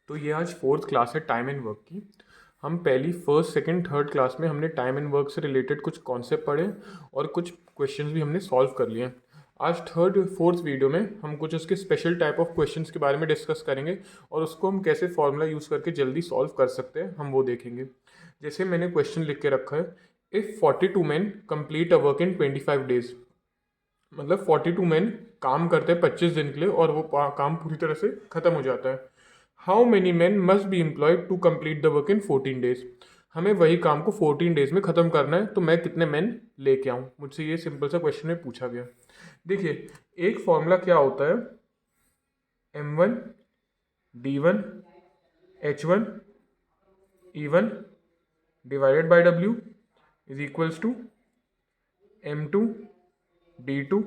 तो ये आज फोर्थ क्लास है टाइम एंड वर्क की। हम पहली फर्स्ट सेकंड थर्ड क्लास में हमने टाइम एंड वर्क से रिलेटेड कुछ कॉन्सेप्ट पढ़े और कुछ क्वेश्चंस भी हमने सॉल्व कर लिए। आज थर्ड फोर्थ वीडियो में हम कुछ उसके स्पेशल टाइप ऑफ क्वेश्चंस के बारे में डिस्कस करेंगे और उसको हम कैसे फॉर्मूला यूज़ करके जल्दी सॉल्व कर सकते हैं हम वो देखेंगे। जैसे मैंने क्वेश्चन लिख के रखा है, if 42 men complete a work in 25 days, मतलब 42 men काम करते हैं 25 दिन के लिए और वो काम पूरी तरह से ख़त्म हो जाता है। How many man must be employed to complete the work in 14 days. हमें वही काम को 14 डेज में ख़त्म करना है, तो मैं कितने मैन लेके आऊँ, मुझसे ये सिंपल सा क्वेश्चन में पूछा गया। देखिए, एक फॉर्मूला क्या होता है, M1 D1 H1 E1 divided by W is equals to M2 D2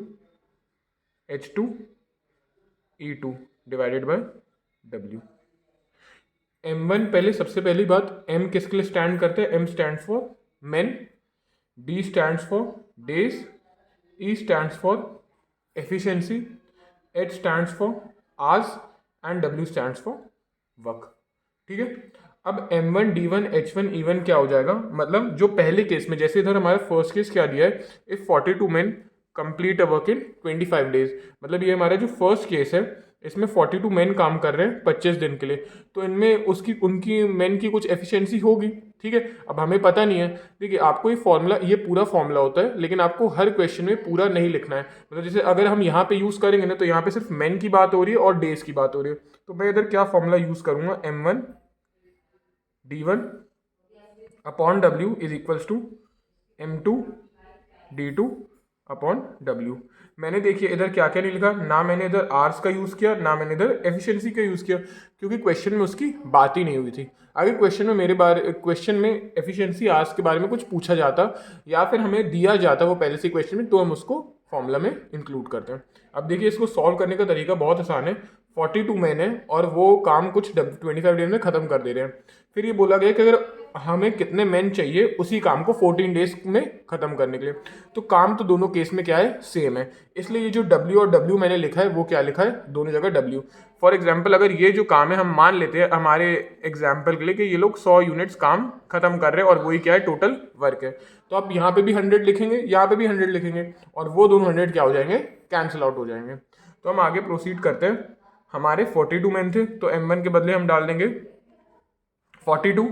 H2 E2 divided by W। M1, पहले सबसे पहली बात, M किसके लिए स्टैंड करते हैं, M stand for men, D stand for days, E stand for efficiency, H stand for hours and W stand for work. ठीक है, अब M1 D1 H1 E1 क्या हो जाएगा, मतलब जो पहले केस में, जैसे इधर हमारा फर्स्ट केस क्या दिया है, if 42 men complete a work in 25 days, मतलब ये हमारा जो फर्स्ट केस है इसमें 42 मेन काम कर रहे हैं 25 दिन के लिए, तो इनमें उनकी मेन की कुछ एफिशिएंसी होगी। ठीक है, अब हमें पता नहीं है। देखिए, आपको ये फॉर्मूला, ये पूरा फॉर्मूला होता है, लेकिन आपको हर क्वेश्चन में पूरा नहीं लिखना है। मतलब जैसे अगर हम यहाँ पे यूज़ करेंगे ना, तो यहाँ पे सिर्फ मेन की बात हो रही है और डेज की बात हो रही है, तो मैं इधर क्या फॉर्मूला यूज़ करूँगा, M1 D1 upon W is equals to M2 D2 upon W। मैंने देखिए इधर क्या क्या नहीं लिखा, ना मैंने इधर आर्स का यूज़ किया, ना मैंने इधर एफिशिएंसी का यूज़ किया, क्योंकि क्वेश्चन में उसकी बात ही नहीं हुई थी। अगर क्वेश्चन में एफिशिएंसी आर्स के बारे में कुछ पूछा जाता या फिर हमें दिया जाता वो पहले से क्वेश्चन में, तो हम उसको फॉर्मूला में इंक्लूड करते हैं। अब देखिए, इसको सॉल्व करने का तरीका बहुत आसान है। 42 मैन है और वो काम कुछ 25 डेज में ख़त्म कर दे रहे हैं। फिर ये बोला गया कि अगर हमें कितने मैन चाहिए उसी काम को 14 डेज में ख़त्म करने के लिए, तो काम तो दोनों केस में क्या है, सेम है। इसलिए ये जो W और W मैंने लिखा है वो क्या लिखा है, दोनों जगह W। फॉर एग्जाम्पल, अगर ये जो काम है, हम मान लेते हैं हमारे एग्जाम्पल के लिए कि ये लोग 100 यूनिट्स काम खत्म कर रहे हैं और वही क्या है, टोटल वर्क है, तो आप यहाँ पे भी 100 लिखेंगे, यहाँ पे भी 100 लिखेंगे और वो दोनों 100 क्या हो जाएंगे, कैंसिल आउट हो जाएंगे। तो हम आगे प्रोसीड करते हैं। हमारे 42 मैन थे, तो M1 के बदले हम डाल देंगे 42।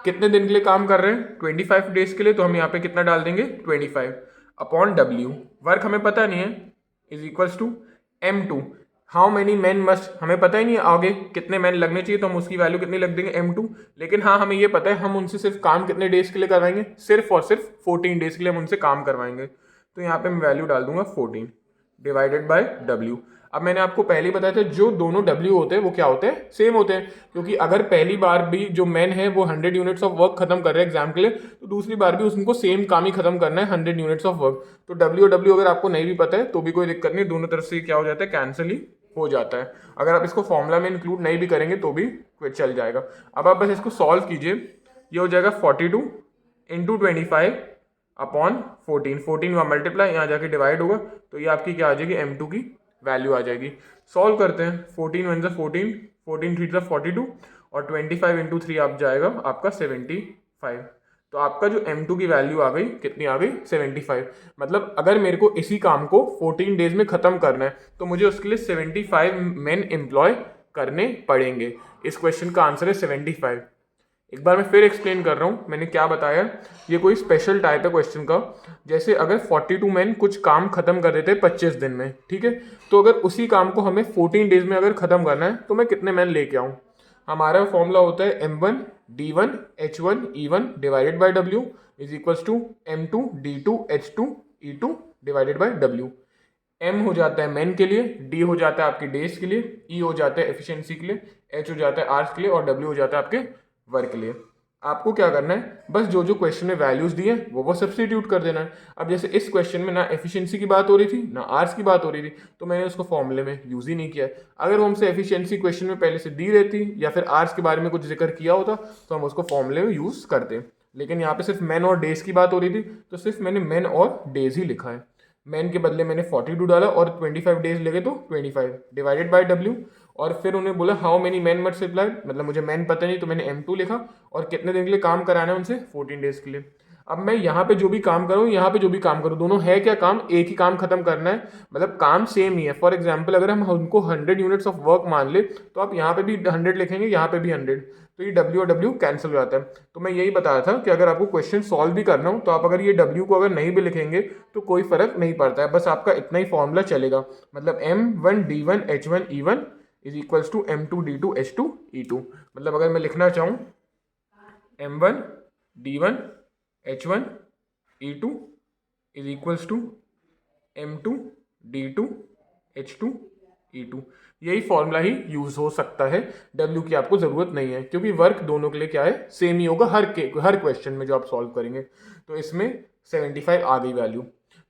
कितने दिन के लिए काम कर रहे हैं, 25 डेज के लिए, तो हम यहाँ पे कितना डाल देंगे, 25 अपॉन W। वर्क हमें पता नहीं है, is equals to M2। How many man must, हमें पता ही नहीं है आगे कितने मैन लगने चाहिए, तो हम उसकी वैल्यू कितनी लग देंगे, M2। लेकिन हाँ, हमें ये पता है हम उनसे सिर्फ काम कितने डेज के लिए करवाएंगे, सिर्फ और सिर्फ 14 डेज के लिए हम उनसे काम करवाएंगे। तो यहाँ पे मैं वैल्यू डाल दूंगा 14 डिवाइडेड बाय W। अब मैंने आपको पहले ही बताया था, जो दोनों W होते हैं वो क्या होते हैं, सेम होते हैं, क्योंकि अगर पहली बार भी जो मैन है वो 100 यूनिट्स ऑफ वर्क खत्म कर रहे हैं एग्जाम के लिए, तो दूसरी बार भी उनको सेम काम ही खत्म करना है, 100 यूनिट्स ऑफ वर्क। तो W और W अगर आपको नहीं भी पता है तो भी कोई दिक्कत नहीं, दोनों तरफ से क्या हो जाता है, कैंसिल ही हो जाता है। अगर आप इसको फॉर्मूला में इंक्लूड नहीं भी करेंगे तो भी चल जाएगा। अब आप बस इसको सॉल्व कीजिए, ये हो जाएगा 42 इंटू 25 अपॉन 14 हुआ मल्टीप्लाई, यहाँ जाके डिवाइड होगा, तो ये आपकी क्या आ जाएगी, M2 की वैल्यू आ जाएगी। सॉल्व करते हैं, 14 1 14, 14 3 42 और 25 इंटू 3 आप जाएगा आपका 75। तो आपका जो M2 की वैल्यू आ गई, कितनी आ गई, 75। मतलब अगर मेरे को इसी काम को 14 डेज में ख़त्म करना है तो मुझे उसके लिए 75 मैन एम्प्लॉय करने पड़ेंगे। इस क्वेश्चन का आंसर है 75। एक बार मैं फिर एक्सप्लेन कर रहा हूँ मैंने क्या बताया। ये कोई स्पेशल टाइप है क्वेश्चन का। जैसे अगर 42 मैन कुछ काम खत्म कर देते हैं 25 दिन में, ठीक है, तो अगर उसी काम को हमें 14 डेज में अगर खत्म करना है तो मैं कितने मैन लेके आऊँ। हमारा फॉर्मूला होता है M1 D1 H1 E1 divided by W is equals to M2 D2 H2 E2 divided by W। M हो जाता है मैन के लिए, D हो जाता है आपके डेज के लिए, E हो जाता है एफिशिएंसी के लिए, H हो जाता है आवर्स के लिए और W हो जाता है आपके वर्क के लिए। आपको क्या करना है, बस जो जो क्वेश्चन में वैल्यूज दिए वो सब्स्टिट्यूट कर देना है। अब जैसे इस क्वेश्चन में ना एफिशिएंसी की बात हो रही थी ना आर्स की बात हो रही थी, तो मैंने उसको फॉर्मूले में यूज ही नहीं किया। अगर वो हमसे एफिशिएंसी क्वेश्चन में पहले से दी रहती या फिर आर्स के बारे में कुछ जिक्र किया होता तो हम उसको फॉर्मूले में यूज करते, लेकिन यहाँ पे सिर्फ मैन और डेज की बात हो रही थी, तो सिर्फ मैंने मैन और डेज ही लिखा है। मैन के बदले मैंने 42 डाला और 25 डेज लगे तो 25 डिवाइडेड बाय W। और फिर उन्हें बोला हाउ मेनी मैन मल्टीप्लाइड, मतलब मुझे मैन पता नहीं तो मैंने M2 लिखा, और कितने दिन के लिए काम कराना है उनसे, 14 डेज के लिए। अब मैं यहाँ पे जो भी काम करूँ, यहाँ पे जो भी काम करूँ, दोनों है क्या काम, एक ही काम खत्म करना है, मतलब काम सेम ही है। फॉर एग्जाम्पल अगर हम उनको 100 यूनिट्स ऑफ वर्क मान ले तो आप यहाँ पे भी 100 लिखेंगे, यहाँ पे भी 100, तो ये W और W कैंसिल हो जाता है। तो मैं यही बताया था कि अगर आपको क्वेश्चन सॉल्व भी करना हो तो आप अगर ये W को अगर नहीं भी लिखेंगे तो कोई फर्क नहीं पड़ता है, बस आपका इतना ही फॉर्मूला चलेगा। मतलब M1 D1 H1 E1 is equals to M2 D2 H2 E2। मतलब अगर मैं लिखना चाहूँ M1 D1 H1 E2 is equals to M2 D2 H2 E2, यही फॉर्मूला ही यूज हो सकता है। W की आपको जरूरत नहीं है क्योंकि वर्क दोनों के लिए क्या है, सेम ही होगा हर क्वेश्चन में जो आप सॉल्व करेंगे। तो इसमें 75 आ गई वैल्यू।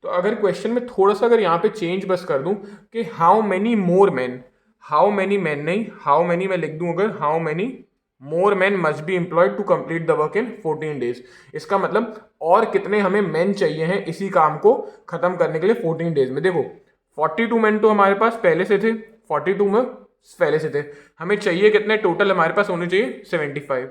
तो अगर क्वेश्चन में थोड़ा सा अगर यहाँ पे चेंज बस कर दूं कि how many more man, how many man नहीं, हाउ मेनी मैं लिख दूं अगर how many more man must be employed to complete the work in 14 days, इसका मतलब और कितने हमें मैन चाहिए हैं इसी काम को खत्म करने के लिए 14 डेज में। देखो 42 मैन तो हमारे पास पहले से थे, 42 में पहले से थे, हमें चाहिए कितने टोटल, हमारे पास होने चाहिए 75।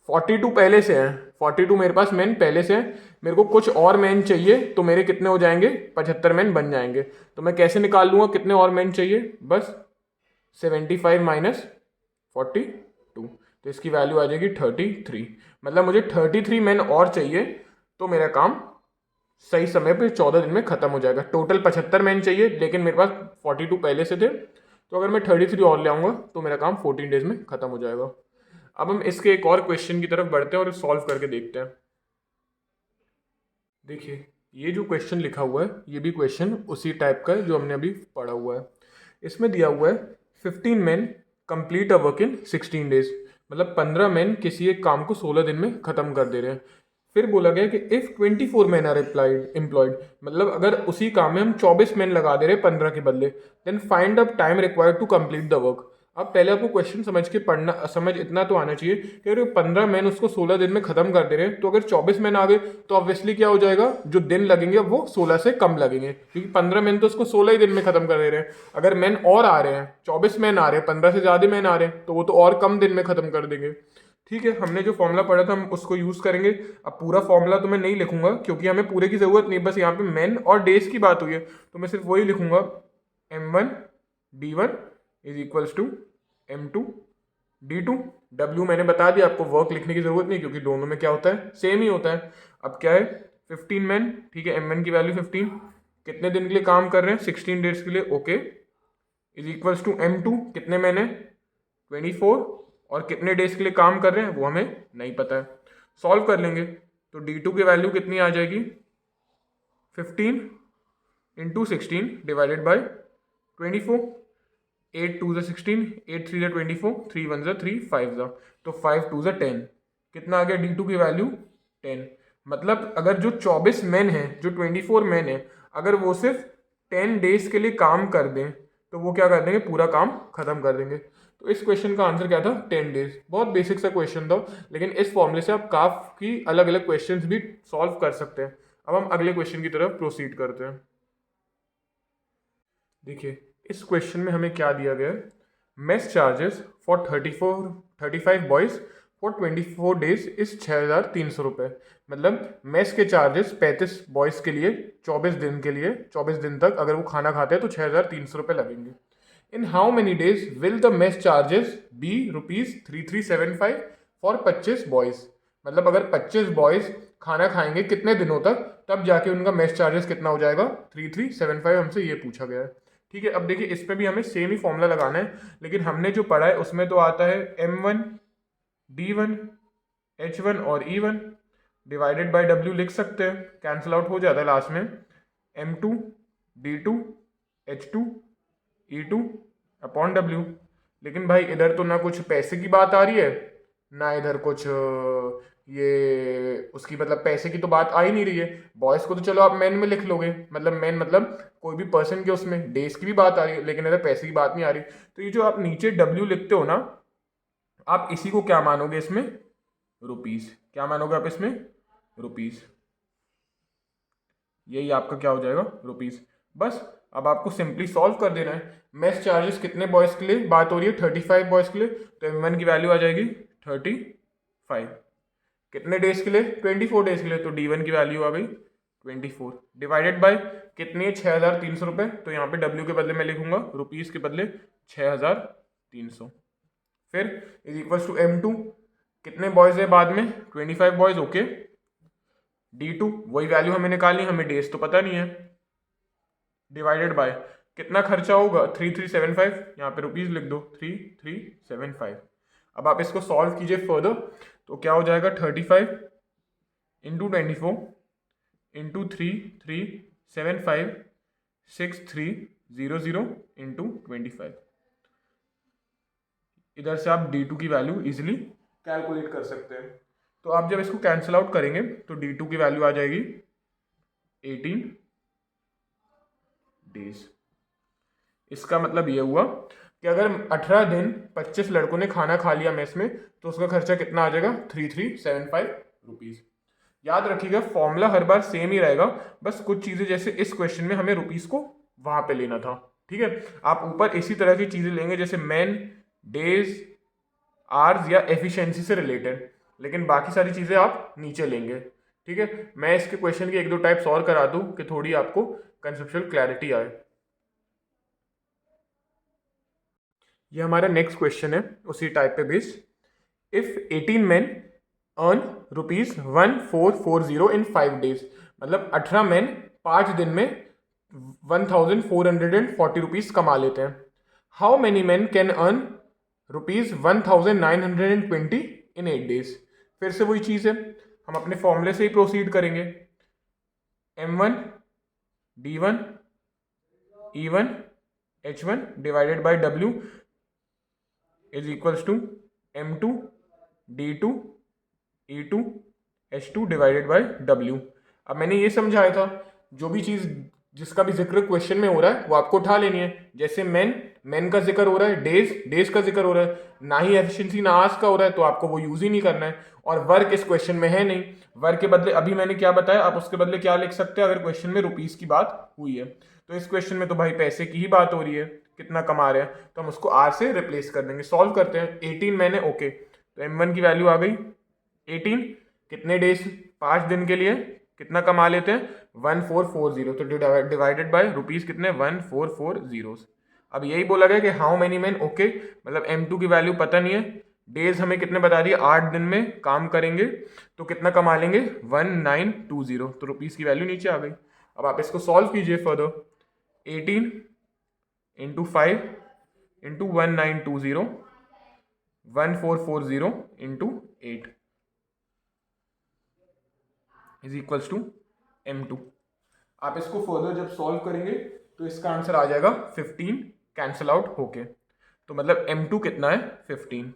42 पहले से हैं, 42 मेरे पास मैन पहले से हैं, मेरे को कुछ और मैन चाहिए तो मेरे कितने हो जाएंगे, 75 मैन बन जाएंगे। तो मैं कैसे निकाल लूंगा कितने और मैन चाहिए, बस 75 माइनस 42, तो इसकी वैल्यू आ जाएगी 33। मतलब मुझे 33 मैन और चाहिए तो मेरा काम सही समय पे 14 दिन में खत्म हो जाएगा। टोटल 75 मैन चाहिए लेकिन मेरे पास 42 पहले से थे, तो अगर मैं 33 और ले आऊँगा तो मेरा काम 14 डेज में खत्म हो जाएगा। अब हम इसके एक और क्वेश्चन की तरफ बढ़ते हैं और सॉल्व करके देखते हैं। देखिए ये जो क्वेश्चन लिखा हुआ है ये भी क्वेश्चन उसी टाइप का है जो हमने अभी पढ़ा हुआ है। इसमें दिया हुआ है 15 man complete a work in 16 days, मतलब 15 मैन किसी एक काम को 16 दिन में खत्म कर दे रहे हैं। फिर बोला गया कि इफ 24 मैन आर एम्प्लॉयड, मतलब अगर उसी काम में हम 24 मैन लगा दे रहे हैं 15 के बदले, then find up time required to complete the work. अब पहले आपको क्वेश्चन समझ के पढ़ना, समझ इतना तो आना चाहिए कि अगर 15 मैन उसको 16 दिन में खत्म कर दे रहे हैं तो अगर 24 मैन आ गए तो ऑब्वियसली क्या हो जाएगा, जो दिन लगेंगे वो 16 से कम लगेंगे, क्योंकि 15 मैन तो उसको 16 ही दिन में खत्म कर दे रहे हैं। अगर मैन और आ रहे हैं, 24 मैन आ रहे हैं, 15 से ज्यादा मैन आ रहे हैं, तो वो तो और कम दिन में खत्म कर देंगे। ठीक है, हमने जो फॉर्मूला पढ़ा था हम उसको यूज करेंगे। अब पूरा फॉर्मूला तो मैं नहीं लिखूंगा क्योंकि हमें पूरे की जरूरत नहीं, बस यहाँ पे मैन और डेज की बात हुई है तो मैं सिर्फ वही लिखूंगा, M1 D1 is equals to M2 D2। W मैंने बता दिया, आपको वर्क लिखने की जरूरत नहीं क्योंकि दोनों में क्या होता है, सेम ही होता है। अब क्या है 15 मैन, ठीक है, M1 की वैल्यू 15, कितने दिन के लिए काम कर रहे हैं, 16 डेज के लिए, okay, is equals to M2 कितने मैन है 24, और कितने डेज के लिए काम कर रहे हैं वो हमें नहीं पता है। सॉल्व कर लेंगे तो D2 की वैल्यू कितनी आ जाएगी, 15 इंटू 16 डिवाइडेड बाई 24, 8 2 16, 8 3 24, 3 1 3 5 तो 5 2 10, कितना आ गया D2 की वैल्यू 10। मतलब अगर जो 24 मैन है, जो 24 मैन है, अगर वो सिर्फ 10 डेज के लिए काम कर दें तो वो क्या कर देंगे, पूरा काम खत्म कर देंगे। तो इस क्वेश्चन का आंसर क्या था, 10 डेज। बहुत बेसिक सा क्वेश्चन था, लेकिन इस फॉर्मूले से आप काफी अलग अलग क्वेश्चंस भी सॉल्व कर सकते हैं। अब हम अगले क्वेश्चन की तरफ प्रोसीड करते हैं। देखिए इस क्वेश्चन में हमें क्या दिया गया है, mess charges for 35 boys for 24 days इस 6,300 रुपये। मतलब मेस के चार्जेस 35 बॉयज के लिए 24 दिन के लिए, 24 दिन तक अगर वो खाना खाते हैं तो 6,300 रुपये लगेंगे। In how many days will the mess charges be ₹3375 for 25 boys. मतलब अगर 25 बॉयज खाना खाएंगे कितने दिनों तक, तब जाके उनका मेस चार्जेस कितना हो जाएगा, 3375, हमसे ये पूछा गया है। ठीक है, अब देखिए इस पे भी हमें सेम ही फॉर्मूला लगाना है, लेकिन हमने जो पढ़ा है उसमें तो आता है M1 D1 H1 और E1 डिवाइडेड बाय W लिख सकते हैं, कैंसिल आउट हो जाता है लास्ट में, M2 D2 H2 E2 upon W। लेकिन भाई इधर तो ना कुछ पैसे की बात आ रही है, ना इधर कुछ ये उसकी मतलब पैसे की तो बात आ ही नहीं रही है। बॉयज को तो चलो आप मैन में लिख लोगे, मतलब मैन मतलब कोई भी पर्सन के, उसमें डेज की भी बात आ रही है, लेकिन इधर पैसे की बात नहीं आ रही। तो ये जो आप नीचे W लिखते हो ना, आप इसी को क्या मानोगे, इसमें रुपीस, क्या मानोगे आप इसमें, रुपीस, यही आपका क्या हो जाएगा, रुपीस। बस अब आपको सिंपली सॉल्व कर देना है। मेस चार्जेस कितने बॉयज़ के लिए बात हो रही है, 35 बॉयज़ के लिए, तो M1 की वैल्यू आ जाएगी 35। कितने डेज के लिए, 24 डेज के लिए, तो D1 की वैल्यू आ गई 24 डिवाइडेड बाय कितनी है, 6,300 रुपये। तो यहाँ पे W के बदले मैं लिखूंगा रुपीज़ के बदले 6,300। फिर इज इक्वल्स टू M2, कितने बॉयज़ है बाद में, 25 बॉयज़, ओके। D2 वही वैल्यू हमें निकालनी, हमें डेज तो पता नहीं है, डिवाइडेड बाय कितना खर्चा होगा, 3375, यहाँ पे रुपीज़ लिख दो 3375। अब आप इसको सॉल्व कीजिए फर्दर, तो क्या हो जाएगा, 35 इंटू 24 इंटू 3375 6300 इंटू 25। इधर से आप D2 की वैल्यू इजिली कैलकुलेट कर सकते हैं। तो आप जब इसको कैंसिल आउट करेंगे तो D2 की वैल्यू आ जाएगी 18 डेज। इसका मतलब ये हुआ कि अगर 18 दिन 25 लड़कों ने खाना खा लिया मेस में, तो उसका खर्चा कितना आ जाएगा, 3375 रुपीज़। याद रखिएगा फॉर्मूला हर बार सेम ही रहेगा, बस कुछ चीज़ें जैसे इस क्वेश्चन में हमें रुपीज़ को वहाँ पे लेना था, ठीक है। आप ऊपर इसी तरह की चीज़ें लेंगे जैसे मैन, डेज, आवर्स या एफिशिएंसी से रिलेटेड, लेकिन बाकी सारी चीज़ें आप नीचे लेंगे, ठीक है। मैं इसके क्वेश्चन के एक दो टाइप्स और करा दूँ कि थोड़ी आपको कंसेप्चुअल क्लैरिटी आए। ये हमारा नेक्स्ट क्वेश्चन है उसी टाइप पे based. If 18 man earn ₹1440 in 5 days, मतलब 18 मैन 5 दिन में 1440 रुपीज़ कमा लेते हैं। How many man can earn ₹1920 in 8 days. फिर से वही चीज़ है, हम अपने फॉर्मूले से ही प्रोसीड करेंगे। M1 D1 E1 H1 divided by W is equals to M2 D2 E2 H2 divided by W। अब मैंने ये समझाया था, जो भी चीज़ जिसका भी जिक्र क्वेश्चन में हो रहा है वो आपको उठा लेनी है। जैसे मैन का जिक्र हो रहा है, डेज का जिक्र हो रहा है, ना ही एफिशिएंसी ना आवर्स का हो रहा है, तो आपको वो यूज ही नहीं करना है। और वर्क इस क्वेश्चन में है नहीं, वर्क के बदले अभी मैंने क्या बताया, आप उसके बदले क्या लिख सकते हैं अगर क्वेश्चन में रुपीस की बात हुई है। तो इस क्वेश्चन में तो भाई पैसे की ही बात हो रही है, कितना कमा रहे हैं, तो हम उसको आर से रिप्लेस कर देंगे। सॉल्व करते हैं, 18 मैंने, ओके, तो M1 की वैल्यू आ गई 18, कितने डेज, 5 दिन के लिए कितना कमा लेते हैं, 1440, तो डिवाइडेड बाय रुपीस कितने, 1440। अब यही बोला गया कि हाउ मेनी मैन, ओके, मतलब M2 की वैल्यू पता नहीं है, डेज हमें कितने बता दिए, 8 दिन में काम करेंगे तो कितना कमा लेंगे, 1920, तो रुपीस की वैल्यू नीचे आ गई। अब आप इसको सॉल्व कीजिए further, 18 into 5 into 1920 1440 into 8 is equals to M2। आप इसको फर्दर जब सॉल्व करेंगे तो इसका आंसर आ जाएगा 15 कैंसिल आउट होके। तो मतलब M2 कितना है, 15।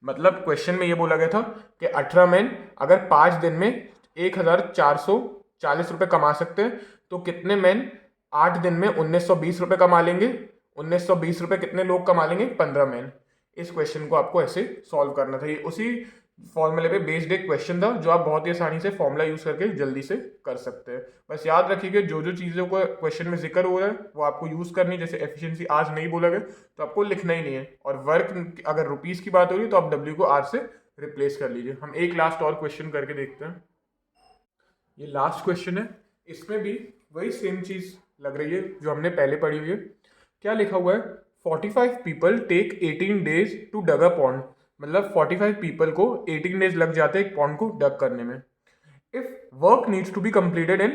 मतलब क्वेश्चन में ये बोला गया था कि 18 मैन अगर 5 दिन में 1440 रुपये कमा सकते हैं, तो कितने मैन 8 दिन में 1920 रुपये कमा लेंगे। 1920 रुपये कितने लोग कमा लेंगे, 15 मैन। इस क्वेश्चन को आपको ऐसे सॉल्व करना था। ये उसी फॉर्मूले पे बेस्ड एक क्वेश्चन था जो आप बहुत ही आसानी से फॉर्मूला यूज करके जल्दी से कर सकते हैं। बस याद रखिए जो जो चीज़ों को क्वेश्चन में जिक्र हो रहा है वो आपको यूज करनी है। जैसे एफिशिएंसी आज नहीं बोला गया तो आपको लिखना ही नहीं है, और वर्क अगर रुपीस की बात हो रही है तो आप W को R से रिप्लेस कर लीजिए। हम एक लास्ट और क्वेश्चन करके देखते हैं। ये लास्ट क्वेश्चन है, इसमें भी वही सेम चीज लग रही है जो हमने पहले पढ़ी हुई है। क्या लिखा हुआ है, 45 people take 18 days to dug a pond, मतलब 45 पीपल को 18 डेज लग जाते हैं एक पॉन्ड को डग करने में। If work needs to be completed in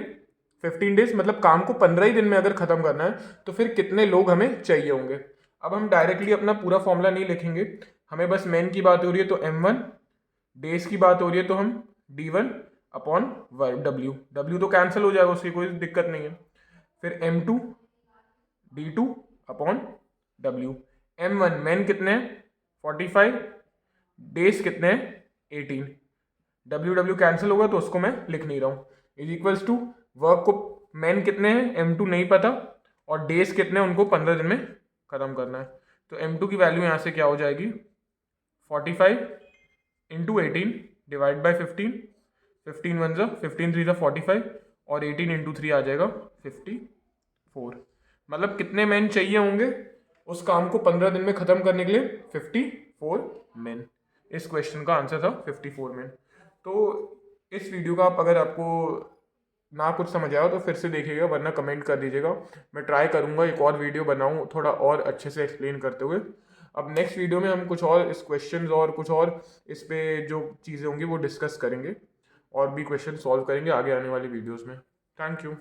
15 days, मतलब काम को 15 ही दिन में अगर खत्म करना है तो फिर कितने लोग हमें चाहिए होंगे। अब हम डायरेक्टली अपना पूरा फॉर्मूला नहीं लिखेंगे, हमें बस मैन की बात हो रही है तो M1, डेज की बात हो रही है तो हम D1 अपॉन W तो कैंसिल हो जाएगा, उसकी कोई दिक्कत नहीं है। फिर M2 D2 upon W। M1 man कितने हैं 45, डेज कितने हैं 18, W कैंसिल होगा तो उसको मैं लिख नहीं रहा हूँ, इज इक्वल्स टू वर्क को मैन कितने हैं M2 नहीं पता, और डेज कितने हैं उनको 15 दिन में खत्म करना है। तो M2 की वैल्यू यहाँ से क्या हो जाएगी, 45 इंटू 18 डिवाइड बाई 15, 15 1 15 3 45, और 18 इंटू 3 आ जाएगा 50 4। मतलब कितने मैन चाहिए होंगे उस काम को 15 दिन में ख़त्म करने के लिए? 54 मैन। इस क्वेश्चन का आंसर था 54 मैन। तो इस वीडियो का अगर आपको ना कुछ समझ आया तो फिर से देखिएगा, वरना कमेंट कर दीजिएगा। मैं ट्राई करूँगा एक और वीडियो बनाऊँ थोड़ा और अच्छे से एक्सप्लेन करते हुए। अब नेक्स्ट वीडियो में हम कुछ और इस क्वेश्चंस और कुछ और इस पे जो चीज़ें होंगी वो डिस्कस करेंगे और भी क्वेश्चन सॉल्व करेंगे आगे आने वाली वीडियोस में। Thank you.